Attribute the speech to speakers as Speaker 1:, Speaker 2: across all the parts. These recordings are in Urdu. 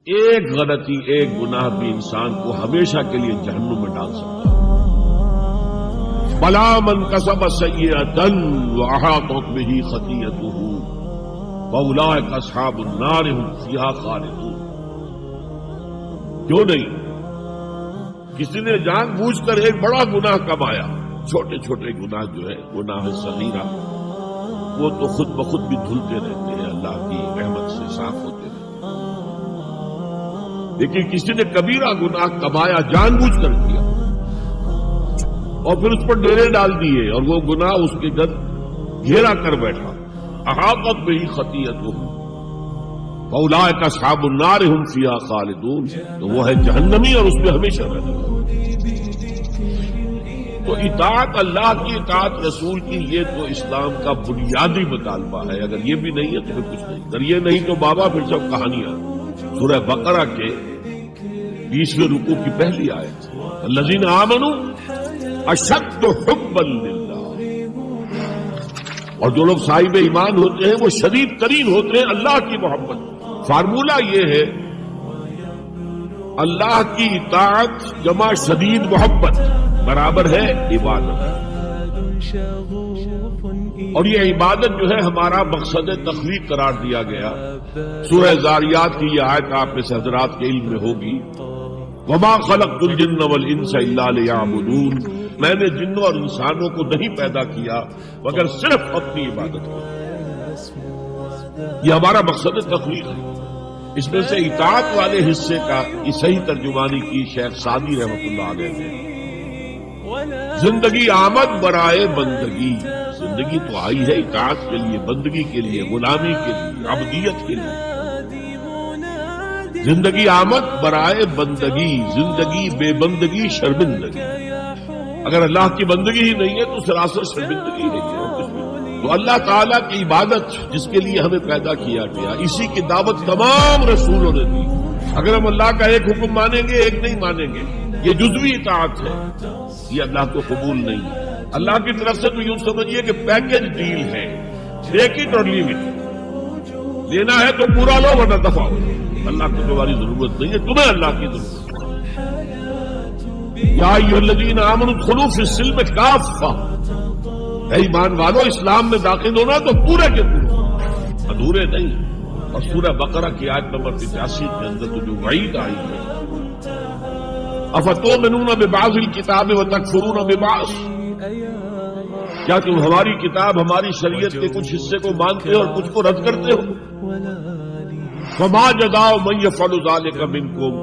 Speaker 1: ایک غلطی، ایک گناہ بھی انسان کو ہمیشہ کے لیے جہنم میں ڈال سکتا ہے۔ بلا من کسب سیئۃ واحاطت بہ خطیئتہ فاولئک اصحاب النار هم فیہا خالدون۔ کیوں نہیں؟ کسی نے جان بوجھ کر ایک بڑا گناہ کمایا، چھوٹے چھوٹے گناہ جو ہے گناہ صغیرہ وہ تو خود بخود بھی دھلتے رہتے ہیں، اللہ کی رحمت سے صاف ہوتے رہتے ہیں، لیکن کسی نے کبیرہ گناہ کمایا، جان بوجھ کر کیا اور پھر اس پر ڈیرے ڈال دیے اور وہ گناہ اس کے گھر گھیرا کر بیٹھا، احاطت بہ خطیئتہ فاولئک اصحاب النار هم فیہا خالدون، تو وہ ہے جہنمی اور اس میں ہمیشہ رہنے والا۔ تو اطاعت اللہ کی، اطاعت رسول کی، یہ تو اسلام کا بنیادی مطالبہ ہے۔ اگر یہ بھی نہیں ہے تو پھر کچھ نہیں، اگر یہ نہیں تو بابا پھر سب کہانیاں۔ سورہ بقرہ کے 20ویں رکوع کی پہلی آیت، الذین آمنوا اشد حبا للہ، اور جو لوگ صاحب ایمان ہوتے ہیں وہ شدید ترین ہوتے ہیں اللہ کی محبت۔ فارمولہ یہ ہے اللہ کی اطاعت جمع شدید محبت برابر ہے عبادت، اور یہ عبادت جو ہے ہمارا مقصد تخلیق قرار دیا گیا۔ سورہ ذاریات کی یہ آیت آپ میں سے حضرات کے علم میں ہوگی، وما خلقت الجن والانس الا لیعبدون، میں نے جنوں اور انسانوں کو نہیں پیدا کیا مگر صرف اپنی عبادت کی۔ یہ ہمارا مقصد تخلیق ہے۔ اس میں سے اطاعت والے حصے کا یہ صحیح ترجمانی کی شیخ سعدی رحمۃ اللہ علیہ نے، زندگی آمد برائے بندگی، زندگی تو آئی ہے اطاعت کے لیے، بندگی کے لیے، غلامی کے لیے، عبدیت کے لیے۔ زندگی آمد برائے بندگی، زندگی بے بندگی شرمندگی۔ اگر اللہ کی بندگی ہی نہیں ہے تو سراسر شرمندگی ہے۔ تو اللہ تعالیٰ کی عبادت جس کے لیے ہمیں پیدا کیا گیا، اسی کی دعوت تمام رسولوں نے دی۔ اگر ہم اللہ کا ایک حکم مانیں گے، ایک نہیں مانیں گے، یہ جزوی اطاعت ہے، یہ اللہ کو قبول نہیں ہے۔ اللہ کی طرف سے تو یوں سمجھیے کہ پیکج ڈیل ہے، ٹیک اٹ اور لیو اٹ، لینا ہے تو پورا لو ورنہ دفع ہو۔ اللہ کو تمہاری ضرورت نہیں ہے، تمہیں اللہ کی ضرورت ہے۔ یا ایھا الذین آمنوا ادخلوا فی السلم کافہ، اے ایمان والو اسلام میں داخل ہونا تو پورے کے پورے، ادھورے نہیں۔ اور سورہ بقرہ کی آیت نمبر 85 کے اندر تو جو وعید آئی ہے، افتؤمنون ببعض الکتاب وتکفرون ببعض، کیا تم ہماری کتاب، ہماری شریعت کے کچھ حصے کو مانتے ہو اور کچھ کو رد کرتے ہو؟ فما جزاء من یفعل ذلک منکم،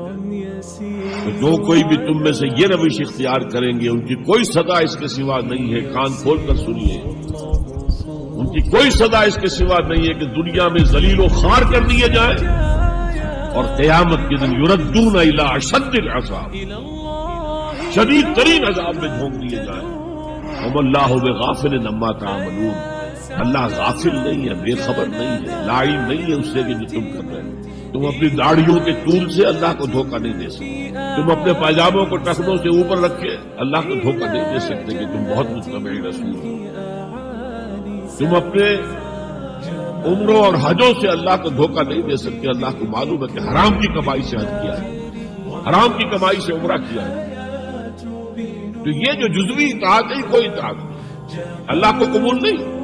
Speaker 1: تو جو کوئی بھی تم میں سے یہ روش اختیار کریں گے ان کی کوئی سزا اس کے سوا نہیں ہے، کان کھول کر سنیے، ان کی کوئی سزا اس کے سوا نہیں ہے کہ دنیا میں ذلیل و خوار کر دیے جائیں اور قیامت کے دن یردون الی اشد العذاب، شدید ترین عذاب میں جھونک دیے جائیں۔ وما اللہ بغافل عما تعملون، اللہ غافل نہیں ہے، بے خبر نہیں ہے، لاعلم نہیں ہے اس سے کہ جو تم کر رہے ہیں۔ تم اپنی داڑھیوں کے طول سے اللہ کو دھوکہ نہیں دے سکتے، تم اپنے پائجاموں کو ٹخنوں سے اوپر رکھ کے اللہ کو دھوکہ نہیں دے سکتے کہ تم بہت متبع رسول ہو، تم اپنے عمروں اور حجوں سے اللہ کو دھوکہ نہیں دے سکتے۔ اللہ کو معلوم ہے کہ حرام کی کمائی سے حج کیا ہے، حرام کی کمائی سے عمرہ کیا ہے۔ تو یہ جو جزوی اطاعت ہے کوئی اطاعت نہیں، اللہ کو قبول نہیں۔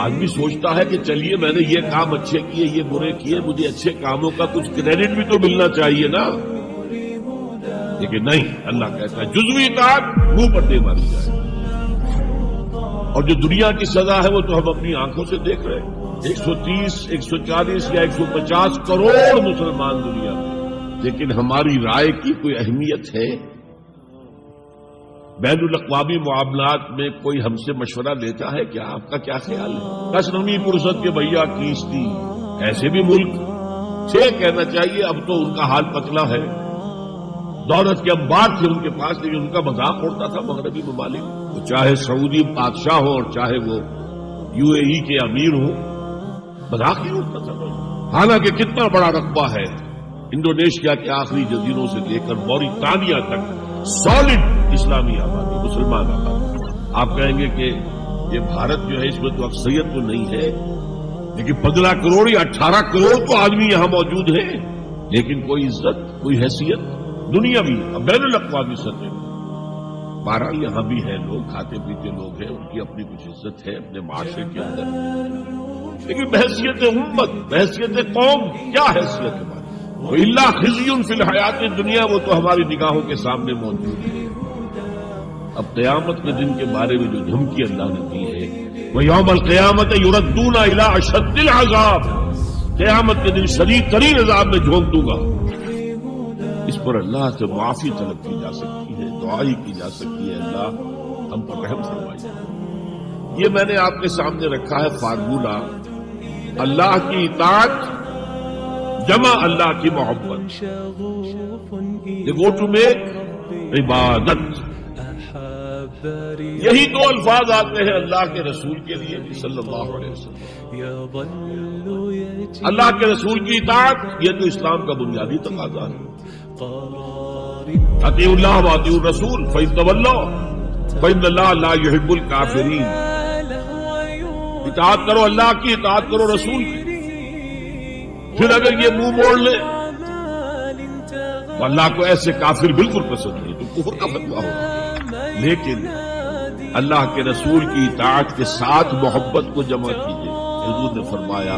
Speaker 1: آدمی سوچتا ہے کہ چلیے میں نے یہ کام اچھے کیے، یہ برے کیے، مجھے اچھے کاموں کا کچھ کریڈٹ بھی تو ملنا چاہیے نا، لیکن نہیں، اللہ کہتا ہے جزوی اطاعت منہ پر دے ماری جائے۔ اور جو دنیا کی سزا ہے وہ تو ہم اپنی آنکھوں سے دیکھ رہے ہیں، 130، 140 یا 150 کروڑ مسلمان دنیا میں، لیکن ہماری رائے کی کوئی اہمیت ہے؟ بین الاقوامی معاملات میں کوئی ہم سے مشورہ لیتا ہے کیا؟ آپ کا کیا خیال ہے؟ کس نمی پرست کے بھیا کیستی، ایسے بھی ملک سے کہنا چاہیے اب تو ان کا حال پتلا ہے، دولت کے انبار تھے ان کے پاس، لیکن ان کا مذاق اڑتا تھا مغربی ممالک، وہ چاہے سعودی بادشاہ ہو اور چاہے وہ UAE کے امیر ہو، مذاق ہی اڑتا تھا۔ حالانکہ کتنا بڑا رقبہ ہے انڈونیشیا کے آخری جزیروں سے لے کر موریتانیہ تک، سالڈ اسلامی آبادی، مسلمان آبادی۔ آپ کہیں گے کہ یہ بھارت جو ہے اس میں تو اکثریت تو نہیں ہے، لیکن 15 کروڑ یا 18 کروڑ تو آدمی یہاں موجود ہیں، لیکن کوئی عزت، کوئی حیثیت دنیاوی بین الاقوامی سطح پر، بہرحال یہاں بھی ہیں لوگ، کھاتے پیتے لوگ ہیں، ان کی اپنی کچھ عزت ہے اپنے معاشرے کے اندر، لیکن بحیثیت امت، بحیثیت قوم کیا حیثیت ہے ہماری؟ وَإِلَّا خِزْيٌ فِي الْحَيَاةِ الدُّنْيَا، وہ تو ہماری نگاہوں کے سامنے موجود ہے۔ اب قیامت کے دن کے بارے میں جو دھمکی اللہ نے دی ہے، وَيَوْمَ الْقِيَامَةِ يُرَدُّونَ إِلَىٰ أَشَدِّ الْعَذَابِ، قیامت کے دن شدید ترین عذاب میں جھونک دوں گا۔ اس پر اللہ سے معافی طلب کی جا سکتی ہے، دعائی کی جا سکتی ہے، اللہ ہم پر رحم فرمائے۔ یہ میں نے آپ کے سامنے رکھا ہے فارمولہ، اللہ کی اطاعت جمع اللہ کی محبت، یہ گو ٹو میک عبادت۔ یہی دو الفاظ آتے ہیں اللہ کے رسول کے لیے صلی اللہ علیہ وسلم۔ اللہ کے رسول کی اطاعت یہ تو اسلام کا بنیادی تقاضا ہے۔ اطیعوا اللہ واطیعوا الرسول فإن تولوا فإن اللہ لا يحب الکافرین، اطاعت کرو اللہ کی، اطاعت کرو رسول کی۔ پھر اگر یہ منہ موڑ لے تو اللہ کو ایسے کافر بالکل پسند نہیں، تو کفر کا فتویٰ ہوگا۔ لیکن اللہ کے رسول کی اطاعت کے ساتھ محبت کو جمع کیجیے۔ حضور نے فرمایا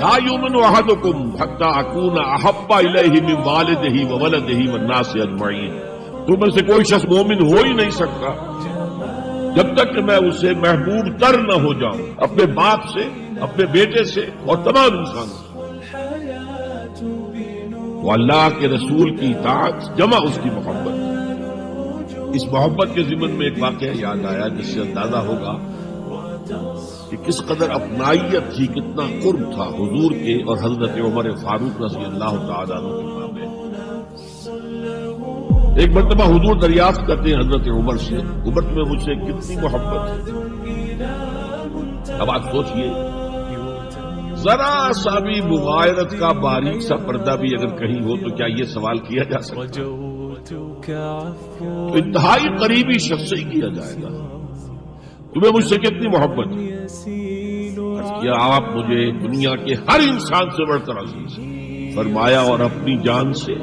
Speaker 1: لا یؤمن احدکم حتی اکون احب الیہ من والدہ وولدہ والناس اجمعین، تم میں سے کوئی شخص مومن ہو ہی نہیں سکتا جب تک کہ میں اسے محبوب تر نہ ہو جاؤں، اپنے باپ سے، اپنے بیٹے سے اور تمام انسانوں سے۔ وہ اللہ کے رسول کی اطاعت جمع اس کی محبت۔ اس محبت کے ضمن میں ایک واقعہ یاد آیا جس سے اندازہ ہوگا کہ کس قدر اپنائیت تھی، کتنا قرب تھا حضور کے اور حضرت عمر فاروق رضی اللہ تعالیٰ عنہ کے مابین۔ ایک مرتبہ حضور دریافت کرتے ہیں حضرت عمر سے، عمر تمہیں مجھ سے کتنی محبت ہے؟ اب آپ سوچئے، ذرا سا بھی مغایرت کا باریک سا پردہ بھی اگر کہیں ہو تو کیا یہ سوال کیا جا سکتا ہے؟ تو انتہائی قریبی شخص سے ہی کیا جائے گا، تمہیں مجھ سے کتنی محبت ہے؟ عرض کیا آپ مجھے دنیا کے ہر انسان سے بڑھ کر عزیز ہیں۔ فرمایا اور اپنی جان سے؟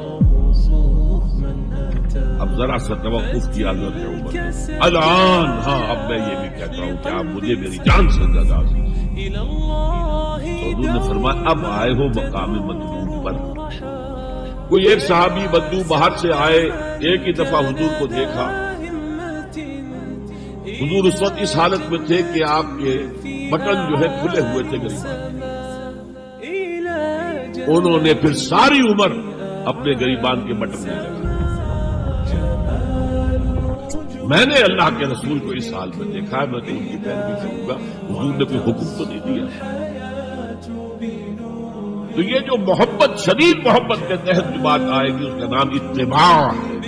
Speaker 1: اب ذرا سا توقف کیا حضرت عمر نے، الان ہاں اب میں یہ بھی کہتا ہوں کہ آپ مجھے میری جان سے زیادہ عزیز ہیں۔ تو حضور نے فرمایا اب آئے ہو مقام مطلوب پر۔ کوئی ایک صحابی بدو باہر سے آئے، ایک ہی دفعہ حضور کو دیکھا، حضور اس وقت اس حالت میں تھے کہ آپ کے بٹن جو ہے کھلے ہوئے تھے گریبان، انہوں نے پھر ساری عمر اپنے گریبان کے بٹن نہیں لگا۔ میں نے اللہ کے رسول کو اس حال میں دیکھا، میں تو ان کی پیروی کروں گا، حضور نے کوئی حکم تو نہیں دیا۔ تو یہ جو محبت، شدید محبت کے تحت جو بات آئے گی اس کا نام اتباع ہے،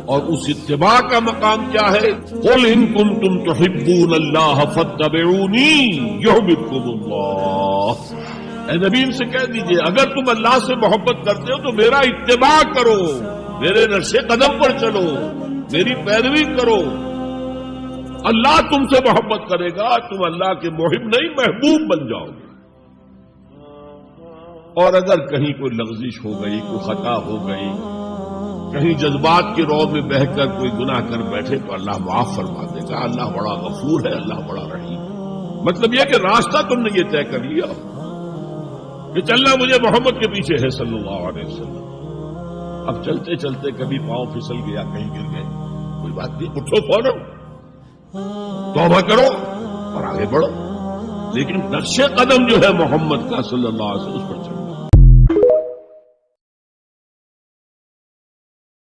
Speaker 1: اور اس اتباع کا مقام کیا ہے؟ قُلْ إِن كُنتُمْ تُحِبُّونَ اللَّهَ فَاتَّبِعُونِي يُحْبِبْكُمُ اللَّهُ، اے نبی ان سے کہہ دیجئے اگر تم اللہ سے محبت کرتے ہو تو میرا اتباع کرو، میرے نقش قدم پر چلو، میری پیروی کرو، اللہ تم سے محبت کرے گا، تم اللہ کے محب نہیں محبوب بن جاؤ گے۔ اور اگر کہیں کوئی لغزش ہو گئی، کوئی خطا ہو گئی، کہیں جذبات کے رو میں بہہ کر کوئی گناہ کر بیٹھے تو اللہ معاف فرما دے گا، اللہ بڑا غفور ہے، اللہ بڑا رحیم۔ مطلب یہ کہ راستہ تم نے یہ طے کر لیا کہ چلنا مجھے محمد کے پیچھے ہے صلی اللہ علیہ وسلم۔ اب چلتے چلتے کبھی پاؤں پھسل گیا، کہیں گر گئے، کوئی بات نہیں، اٹھو فوراً توبہ کرو اور آگے بڑھو، لیکن نقش قدم جو ہے محمد کا صلی اللہ علیہ وسلم اس پر چلو۔